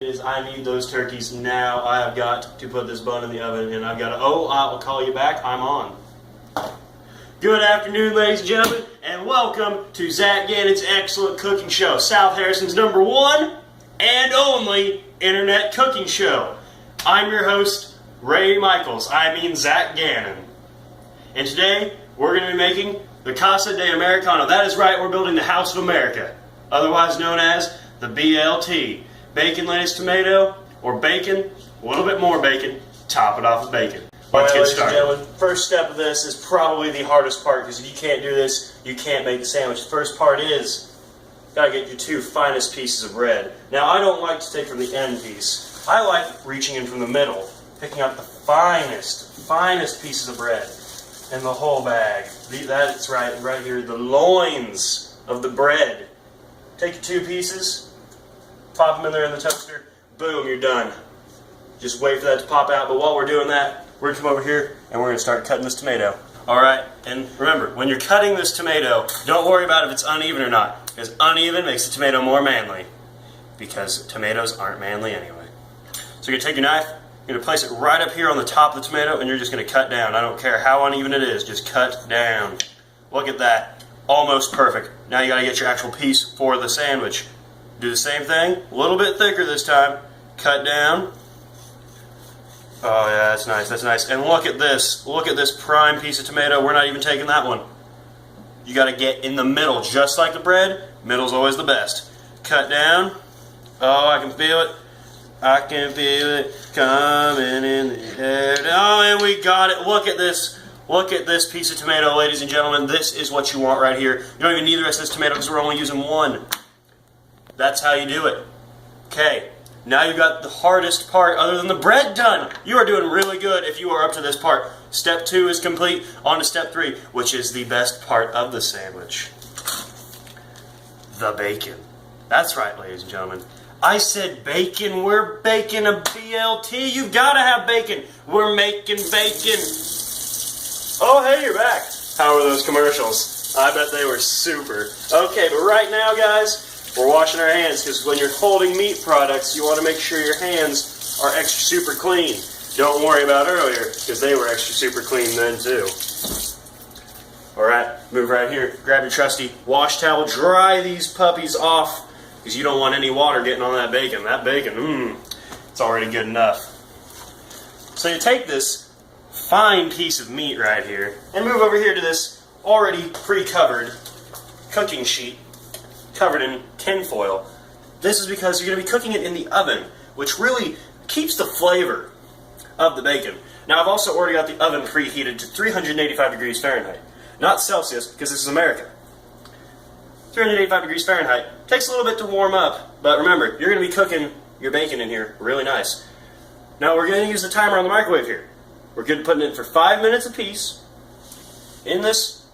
I need those turkeys now. I have got to put this bun in the oven, and I've got to, I'll call you back. I'm on. Good afternoon, ladies and gentlemen, and welcome to Zach Gannon's Excellent Cooking Show, South Harrison's #1 and only internet cooking show. I'm your host, Ray Michaels. I mean Zach Gannon. And today, we're going to be making the Casa de Americano. That is right, we're building the House of America, otherwise known as the BLT. Bacon, lettuce, tomato, or bacon, a little bit more bacon, top it off with bacon. Let's get started. Ladies and gentlemen, first step of this is probably the hardest part, because if you can't do this, you can't make the sandwich. The first part is, gotta get your two finest pieces of bread. Now, I don't like to take from the end piece. I like reaching in from the middle, picking out the finest pieces of bread in the whole bag. That's right here, the loins of the bread. Take your two pieces, pop them in there in the toaster, boom, you're done. Just wait for that to pop out, but while we're doing that, we're going to come over here and we're going to start cutting this tomato. Alright, and remember, when you're cutting this tomato, don't worry about if it's uneven or not, because uneven makes the tomato more manly, because tomatoes aren't manly anyway. So you're going to take your knife, you're going to place it right up here on the top of the tomato, and you're just going to cut down. I don't care how uneven it is, just cut down. Look at that, almost perfect. Now you got to get your actual piece for the sandwich. Do the same thing, a little bit thicker this time. Cut down. Oh yeah, that's nice, that's nice. And look at this prime piece of tomato. We're not even taking that one. You gotta get in the middle, just like the bread. Middle's always the best. Cut down. Oh, I can feel it. I can feel it coming in the air. Oh, and we got it. Look at this. Look at this piece of tomato, ladies and gentlemen. This is what you want right here. You don't even need the rest of this tomato because we're only using one. That's how you do it. Okay, now you got the hardest part other than the bread done. You are doing really good if you are up to this part. Step 2 is complete. On to step 3, which is the best part of the sandwich. The bacon. That's right, ladies and gentlemen. I said bacon. We're baking a BLT. You gotta have bacon. We're making bacon. Oh, hey, you're back. How were those commercials? I bet they were super. Okay, but right now, guys, we're washing our hands, because when you're holding meat products, you want to make sure your hands are extra super clean. Don't worry about earlier, because they were extra super clean then too. Alright, move right here. Grab your trusty wash towel, dry these puppies off, because you don't want any water getting on that bacon. That bacon, it's already good enough. So you take this fine piece of meat right here, and move over here to this already pre-covered cooking sheet, covered in tin foil. This is because you're going to be cooking it in the oven, which really keeps the flavor of the bacon. Now, I've also already got the oven preheated to 385 degrees Fahrenheit. Not Celsius, because this is America. 385 degrees Fahrenheit. Takes a little bit to warm up, but remember, you're going to be cooking your bacon in here really nice. Now, we're going to use the timer on the microwave here. We're good at putting it in for 5 minutes apiece in this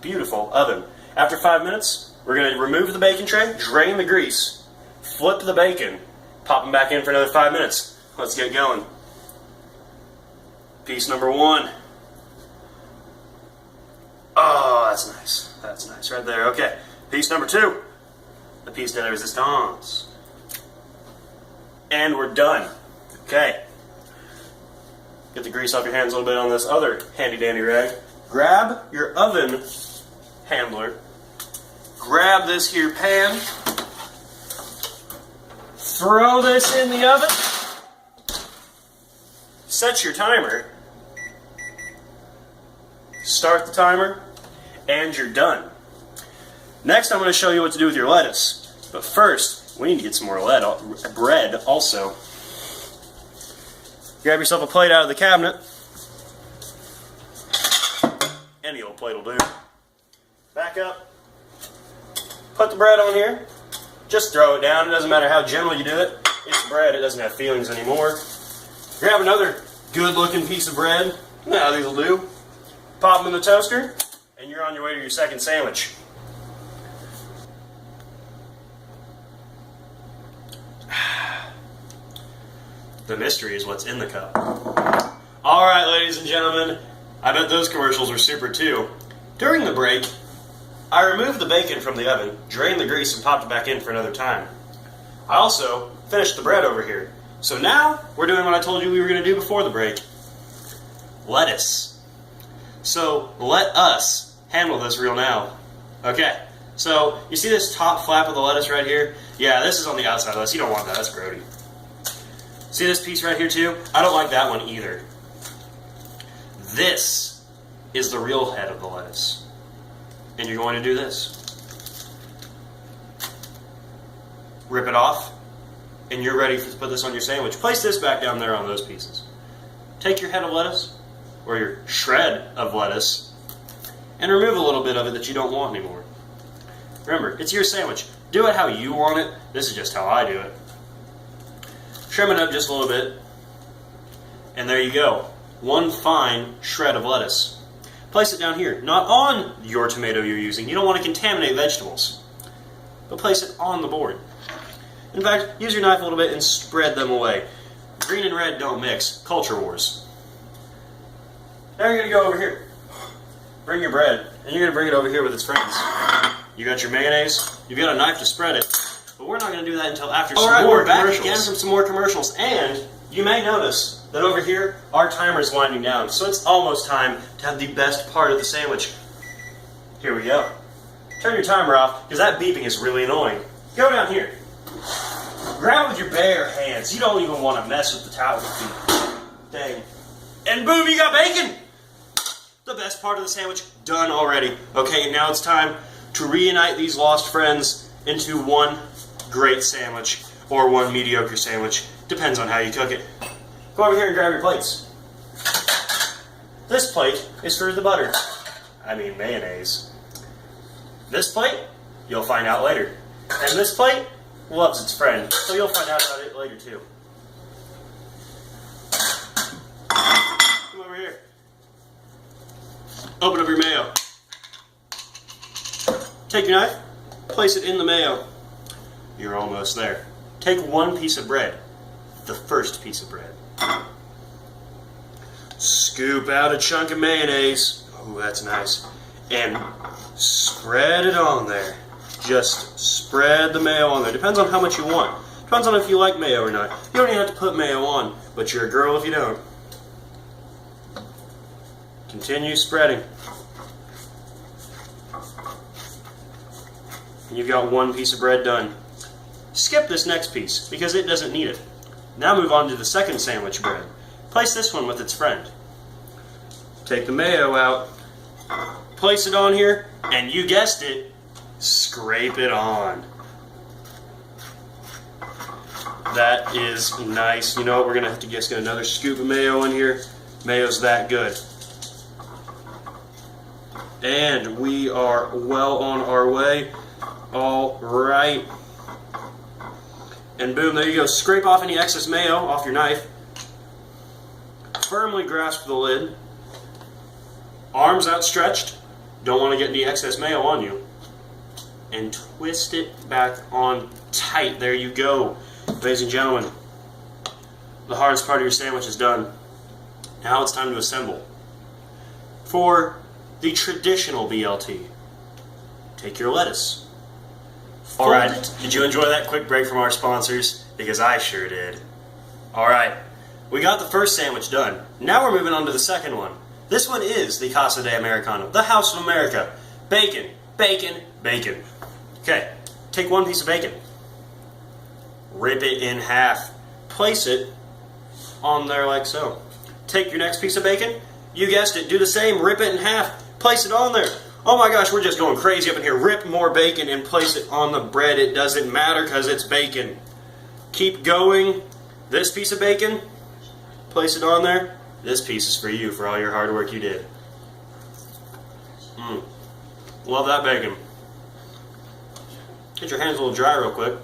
beautiful oven. After 5 minutes, we're going to remove the bacon tray, drain the grease, flip the bacon, pop them back in for another 5 minutes. Let's get going. Piece number 1. Oh, that's nice. That's nice right there. Okay. Piece number 2. The piece de resistance. And we're done. Okay. Get the grease off your hands a little bit on this other handy-dandy rag. Grab your oven handler. Grab this here pan, throw this in the oven, set your timer, start the timer, and you're done. Next, I'm going to show you what to do with your lettuce. But first, we need to get some more bread also. Grab yourself a plate out of the cabinet. Any old plate will do. Back up. Put the bread on here. Just throw it down. It doesn't matter how gentle you do it. It's bread. It doesn't have feelings anymore. Grab another good-looking piece of bread. Now these will do. Pop them in the toaster, and you're on your way to your second sandwich. The mystery is what's in the cup. Alright, ladies and gentlemen, I bet those commercials were super too. During the break, I removed the bacon from the oven, drained the grease, and popped it back in for another time. I also finished the bread over here. So now we're doing what I told you we were going to do before the break. Lettuce. So let us handle this real now. Okay, so you see this top flap of the lettuce right here? Yeah, this is on the outside of the lettuce. You don't want that, that's grody. See this piece right here too? I don't like that one either. This is the real head of the lettuce. And you're going to do this. Rip it off, and you're ready to put this on your sandwich. Place this back down there on those pieces. Take your head of lettuce, or your shred of lettuce, and remove a little bit of it that you don't want anymore. Remember, it's your sandwich. Do it how you want it. This is just how I do it. Trim it up just a little bit, and there you go. One fine shred of lettuce. Place it down here, not on your tomato you're using. You don't want to contaminate vegetables, but place it on the board. In fact, use your knife a little bit and spread them away. Green and red don't mix. Culture wars. Now you're going to go over here. Bring your bread, and you're going to bring it over here with its friends. You got your mayonnaise. You've got a knife to spread it. But we're not going to do that until after some more commercials. We're back again from some more commercials. And you may notice that over here, our timer is winding down. So it's almost time to have the best part of the sandwich. Here we go. Turn your timer off, because that beeping is really annoying. Go down here. Grab with your bare hands. You don't even want to mess with the towel with your feet. Dang. And boom, you got bacon! The best part of the sandwich done already. Okay, now it's time to reunite these lost friends into one great sandwich, or one mediocre sandwich. Depends on how you cook it. Go over here and grab your plates. This plate is for the butter. I mean mayonnaise. This plate, you'll find out later. And this plate loves its friend, so you'll find out about it later too. Come over here. Open up your mayo. Take your knife, place it in the mayo. You're almost there. Take one piece of bread, the first piece of bread. Scoop out a chunk of mayonnaise. Oh, that's nice. And spread it on there. Just spread the mayo on there. Depends on how much you want. Depends on if you like mayo or not. You don't even have to put mayo on, but you're a girl if you don't. Continue spreading. And you've got one piece of bread done. Skip this next piece, because it doesn't need it. Now move on to the second sandwich bread. Place this one with its friend. Take the mayo out. Place it on here, and you guessed it, scrape it on. That is nice. You know what? We're going to have to just get another scoop of mayo in here. Mayo's that good. And we are well on our way. All right. And boom, there you go. Scrape off any excess mayo off your knife. Firmly grasp the lid. Arms outstretched. Don't want to get any excess mayo on you. And twist it back on tight. There you go. Ladies and gentlemen, the hardest part of your sandwich is done. Now it's time to assemble. For the traditional BLT, take your lettuce. Alright, did you enjoy that quick break from our sponsors? Because I sure did. Alright, we got the first sandwich done. Now we're moving on to the second one. This one is the Casa de Americano, the House of America. Bacon, bacon, bacon. Okay, take one piece of bacon. Rip it in half. Place it on there like so. Take your next piece of bacon. You guessed it, do the same, rip it in half. Place it on there. Oh my gosh, we're just going crazy up in here. Rip more bacon and place it on the bread. It doesn't matter because it's bacon. Keep going. This piece of bacon, place it on there. This piece is for you, for all your hard work you did. Love that bacon. Get your hands a little dry real quick.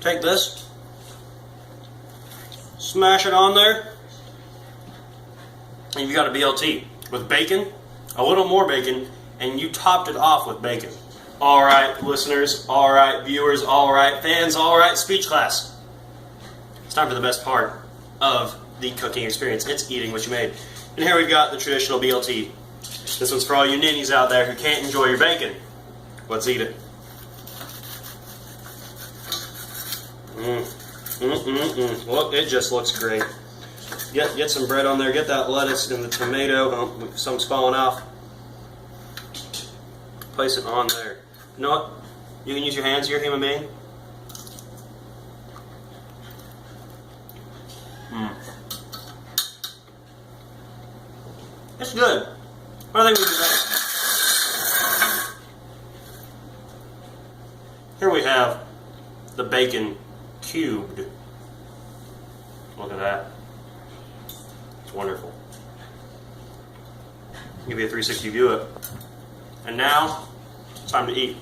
Take this. Smash it on there. And you've got a BLT with bacon, a little more bacon, and you topped it off with bacon. Alright, listeners, alright, viewers, alright, fans, alright, speech class. It's time for the best part of the cooking experience. It's eating what you made. And here we've got the traditional BLT. This one's for all you ninnies out there who can't enjoy your bacon. Let's eat it. Look, it just looks great. Get some bread on there. Get that lettuce and the tomato. Oh, some's falling off. Place it on there. You know what? You can use your hands. You're a human being. It's good. What do you think we do next? Here we have the bacon cubed. Look at that. It's wonderful. Give you a 360 view of it. And now, it's time to eat.